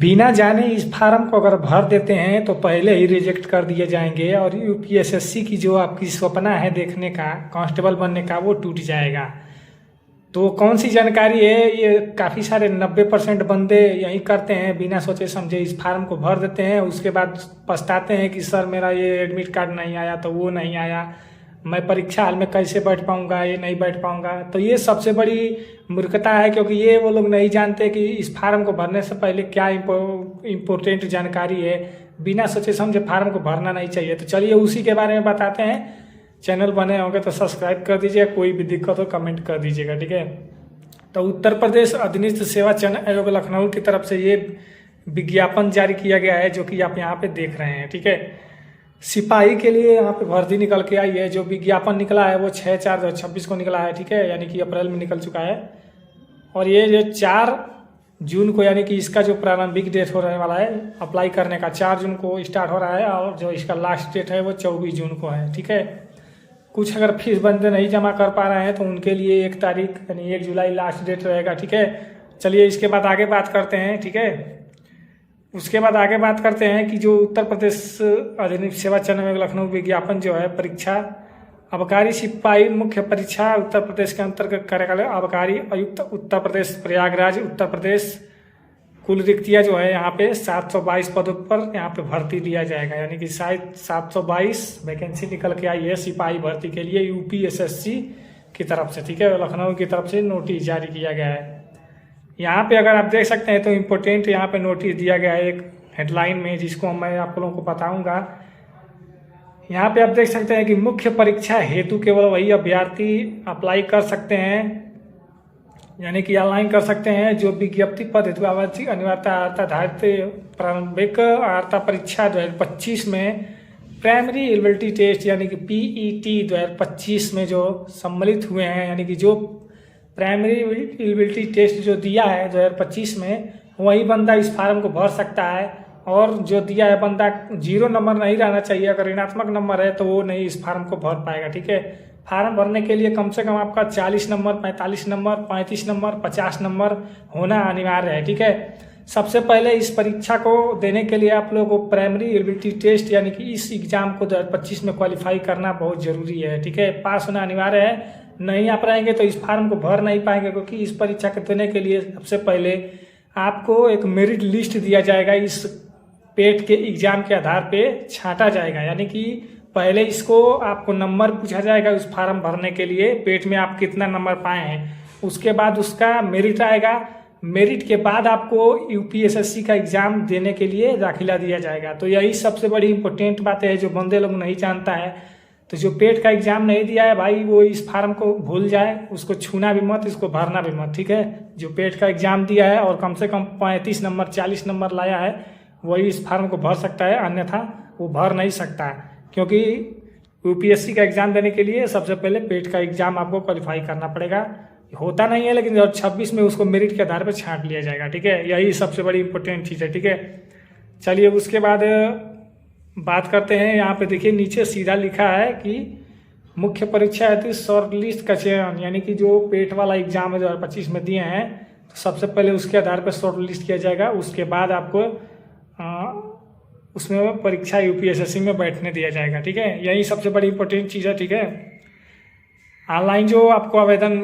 बिना जाने इस फार्म को अगर भर देते हैं तो पहले ही रिजेक्ट कर दिए जाएंगे और यूपीएसएससी की जो आपकी सपना है देखने का, कांस्टेबल बनने का, वो टूट जाएगा। तो कौन सी जानकारी है, ये काफ़ी सारे 90% बंदे यही करते हैं, बिना सोचे समझे इस फार्म को भर देते हैं। उसके बाद पछताते हैं कि सर मेरा ये एडमिट कार्ड नहीं आया, तो वो नहीं आया, मैं परीक्षा हाल में कैसे बैठ पाऊंगा, ये नहीं बैठ पाऊंगा। तो ये सबसे बड़ी मूर्खता है, क्योंकि ये वो लोग नहीं जानते कि इस फार्म को भरने से पहले क्या इम्पोर्टेंट जानकारी है। बिना सोचे समझे फार्म को भरना नहीं चाहिए। तो चलिए उसी के बारे में बताते हैं। चैनल बने होंगे तो सब्सक्राइब कर दीजिएगा, कोई भी दिक्कत हो कमेंट कर दीजिएगा, ठीक है। तो उत्तर प्रदेश अधीनस्थ सेवा चयन आयोग लखनऊ की तरफ से ये विज्ञापन जारी किया गया है, जो कि आप यहाँ पे देख रहे हैं, ठीक है। सिपाही के लिए यहाँ पे भर्ती निकल के आई है। जो विज्ञापन निकला है वो 6/4/2026 को निकला है, ठीक है, यानी कि अप्रैल में निकल चुका है। और ये जो 4 जून को, यानी कि इसका जो प्रारंभिक डेट हो रहने वाला है अप्लाई करने का, 4 जून को स्टार्ट हो रहा है, और जो इसका लास्ट डेट है वो 24 जून को है, ठीक है। कुछ अगर फीस बंदे नहीं जमा कर पा रहे हैं तो उनके लिए 1 तारीख यानी 1 जुलाई लास्ट डेट रहेगा, ठीक है। चलिए इसके बाद आगे बात करते हैं, ठीक है। उसके बाद आगे बात करते हैं कि जो उत्तर प्रदेश अधीनस्थ सेवा चयन आयोग लखनऊ विज्ञापन जो है, परीक्षा आबकारी सिपाही मुख्य परीक्षा उत्तर प्रदेश के अंतर्गत कार्यकाल आबकारी आयुक्त उत्तर प्रदेश प्रयागराज उत्तर प्रदेश। कुल रिक्तियाँ जो है यहाँ पे 722 पदों पर यहाँ पे भर्ती दिया जाएगा, यानी कि शायद 722 वैकेंसी निकल के आई है सिपाही भर्ती के लिए यूपीएसएससी की तरफ से, ठीक है। लखनऊ की तरफ से नोटिस जारी किया गया है। यहाँ पे अगर आप देख सकते हैं तो इम्पोर्टेंट यहाँ पे नोटिस दिया गया है एक हेडलाइन में, जिसको मैं आप लोगों को बताऊंगा। यहाँ पे आप देख सकते हैं कि मुख्य परीक्षा हेतु केवल वही अभ्यर्थी अप्लाई कर सकते हैं, यानी कि ऑनलाइन कर सकते हैं जो विज्ञप्ति पद हेतु आवश्यक अनिवार्यता आधारित प्रारंभिक अर्हता परीक्षा 2025 में प्राइमरी एलिजिबिलिटी टेस्ट यानी कि पीईटी 2025 में जो सम्मिलित हुए हैं, यानी कि जो प्राइमरी एलिजिबिलिटी टेस्ट जो दिया है 2025 में, वही बंदा इस फार्म को भर सकता है। और जो दिया है बंदा 0 नंबर नहीं रहना चाहिए, अगर ऋणात्मक नंबर है तो वो नहीं इस फार्म को भर पाएगा, ठीक है। फार्म भरने के लिए कम से कम आपका 40 नंबर, 45 नंबर, 35 नंबर, 50 नंबर होना अनिवार्य है, ठीक है। सबसे पहले इस परीक्षा को देने के लिए आप लोगों को प्राइमरी एलिजिबिलिटी टेस्ट यानी कि इस एग्जाम को 2025 में क्वालिफाई करना बहुत जरूरी है, ठीक है। पास होना अनिवार्य है। नहीं आप रहेंगे तो इस फार्म को भर नहीं पाएंगे, क्योंकि इस परीक्षा को देने के लिए सबसे पहले आपको एक मेरिट लिस्ट दिया जाएगा। इस पेट के एग्जाम के आधार पे छांटा जाएगा, यानी कि पहले इसको आपको नंबर पूछा जाएगा उस फार्म भरने के लिए, पेट में आप कितना नंबर पाए हैं। उसके बाद उसका मेरिट आएगा। मेरिट के बाद आपको यूपीएसएससी का एग्जाम देने के लिए दाखिला दिया जाएगा। तो यही सबसे बड़ी इंपॉर्टेंट बात है जो बंदे लोग नहीं जानता है। तो जो पेट का एग्जाम नहीं दिया है भाई, वो इस फार्म को भूल जाए, उसको छूना भी मत, इसको भरना भी मत, ठीक है। जो पेट का एग्जाम दिया है और कम से कम 35 नंबर 40 नंबर लाया है, वही इस फार्म को भर सकता है, अन्यथा वो भर नहीं सकता है। क्योंकि यूपीएससी का एग्जाम देने के लिए सबसे पहले पेट का एग्जाम आपको क्वालिफाई करना पड़ेगा। होता नहीं है, लेकिन 2026 में उसको मेरिट के आधार पर छांट लिया जाएगा, ठीक है। यही सबसे बड़ी इंपॉर्टेंट चीज़ है, ठीक है। चलिए उसके बाद बात करते हैं। यहाँ पे देखिए नीचे सीधा लिखा है कि मुख्य परीक्षा हेतु शॉर्ट लिस्ट का चयन, यानी कि जो पेट वाला एग्जाम है 2025 में दिए हैं, तो सबसे पहले उसके आधार पर शॉर्ट लिस्ट किया जाएगा। उसके बाद आपको उसमें परीक्षा यूपीएसएससी में बैठने दिया जाएगा, ठीक है। यही सबसे बड़ी इंपॉर्टेंट चीज़ है, ठीक है। ऑनलाइन जो आपको आवेदन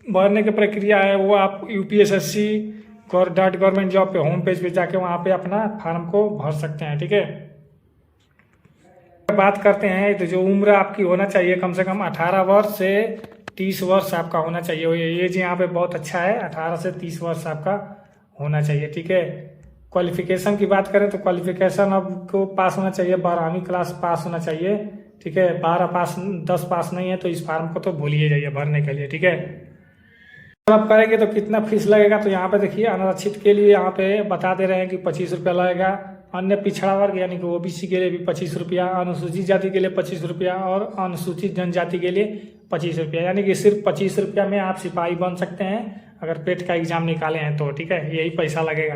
भरने की प्रक्रिया है वो आप यूपीएसएससी गवर्नमेंट जॉब पे होम पेज पे जाके वहाँ पे अपना फार्म को भर सकते हैं, ठीक है। बात करते हैं तो जो उम्र आपकी होना चाहिए कम से कम 18 वर्ष से 30 वर्ष आपका होना चाहिए। ये जी यहाँ पे बहुत अच्छा है, 18 से 30 वर्ष आपका होना चाहिए, ठीक है। क्वालिफिकेशन की बात करें तो क्वालिफिकेशन आपको पास होना चाहिए, 12वीं क्लास पास होना चाहिए, ठीक है। 12 पास 10 पास नहीं है तो इस फार्म को तो भूलिए जाइए भरने के लिए, ठीक है। जब आप करेंगे तो कितना फीस लगेगा, तो यहाँ पे देखिए अनारक्षित के लिए यहाँ पे बता दे रहे हैं कि 25 रुपया लगेगा। अन्य पिछड़ा वर्ग यानी कि ओबीसी के लिए भी 25 रुपया, अनुसूचित जाति के लिए 25 रुपया और अनुसूचित जनजाति के लिए 25 रुपया, यानी कि सिर्फ 25 रुपया में आप सिपाही बन सकते हैं अगर पेट का एग्जाम निकाले हैं तो, ठीक है। यही पैसा लगेगा।